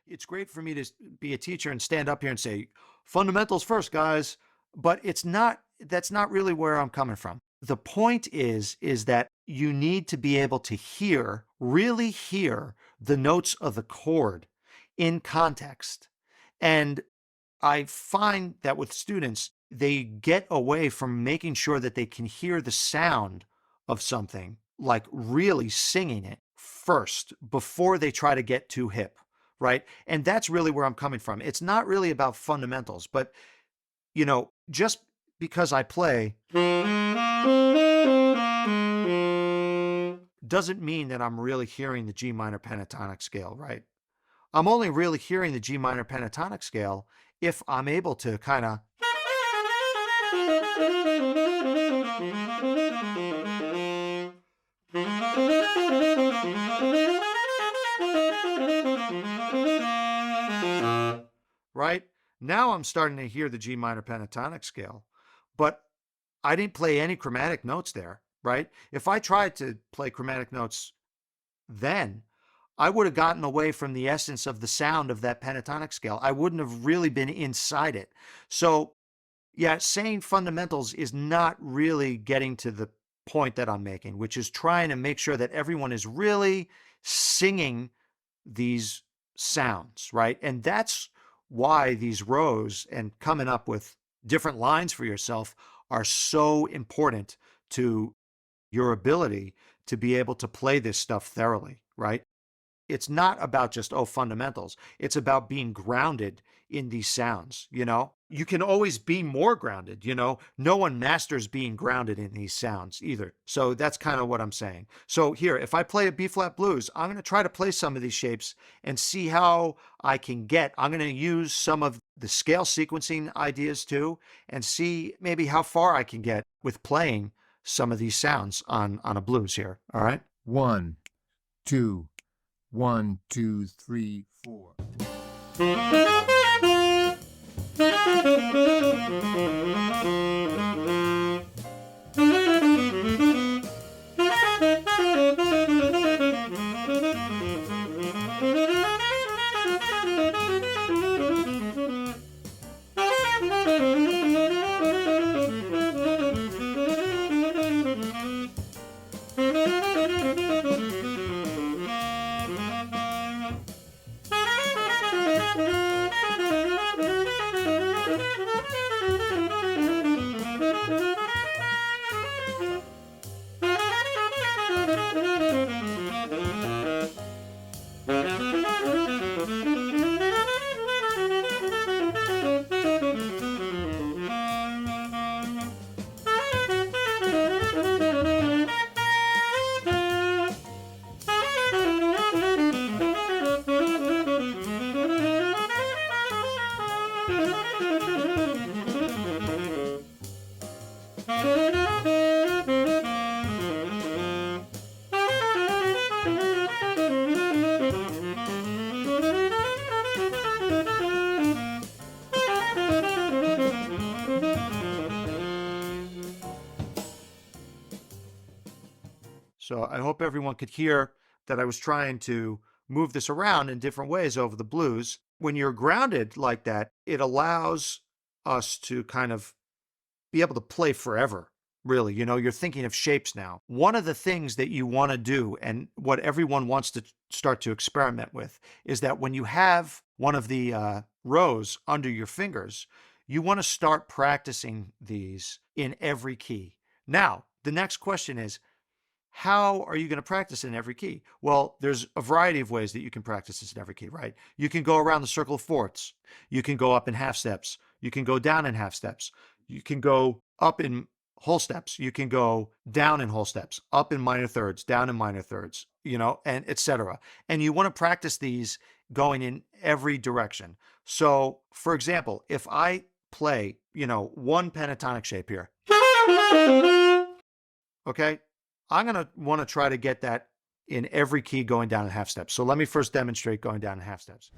It's great for me to be a teacher and stand up here and say, fundamentals first, guys. But that's not really where I'm coming from. The point is that you need to be able to really hear the notes of the chord in context. And I find that with students, they get away from making sure that they can hear the sound of something, like really singing it first before they try to get too hip, right? And that's really where I'm coming from. It's not really about fundamentals, but, just because I play doesn't mean that I'm really hearing the G minor pentatonic scale, right? I'm only really hearing the G minor pentatonic scale if I'm able to kind of right? Now I'm starting to hear the G minor pentatonic scale, but I didn't play any chromatic notes there, right? If I tried to play chromatic notes then, I would have gotten away from the essence of the sound of that pentatonic scale. I wouldn't have really been inside it. So, yeah, saying fundamentals is not really getting to the point that I'm making, which is trying to make sure that everyone is really singing these sounds, right? And that's why these rows and coming up with different lines for yourself are so important to your ability to be able to play this stuff thoroughly, right? It's not about just, fundamentals. It's about being grounded in these sounds, You can always be more grounded, No one masters being grounded in these sounds either. So that's kind of what I'm saying. So here, if I play a B-flat blues, I'm going to try to play some of these shapes and see how I can get. I'm going to use some of the scale sequencing ideas too and see maybe how far I can get with playing some of these sounds on a blues here. All right? 1, 2, 1, 2, 3, 4. So I hope everyone could hear that I was trying to move this around in different ways over the blues. When you're grounded like that, it allows us to kind of be able to play forever, really. You're thinking of shapes now. One of the things that you want to do, and what everyone wants to start to experiment with, is that when you have one of the rows under your fingers, you want to start practicing these in every key. Now, the next question is, how are you going to practice in every key? Well, there's a variety of ways that you can practice this in every key, right? You can go around the circle of fourths. You can go up in half steps. You can go down in half steps. You can go up in whole steps. You can go down in whole steps, up in minor thirds, down in minor thirds, and etc. And you want to practice these going in every direction. So, for example, if I play, one pentatonic shape here, okay, I'm going to want to try to get that in every key going down in half steps. So let me first demonstrate going down in half steps.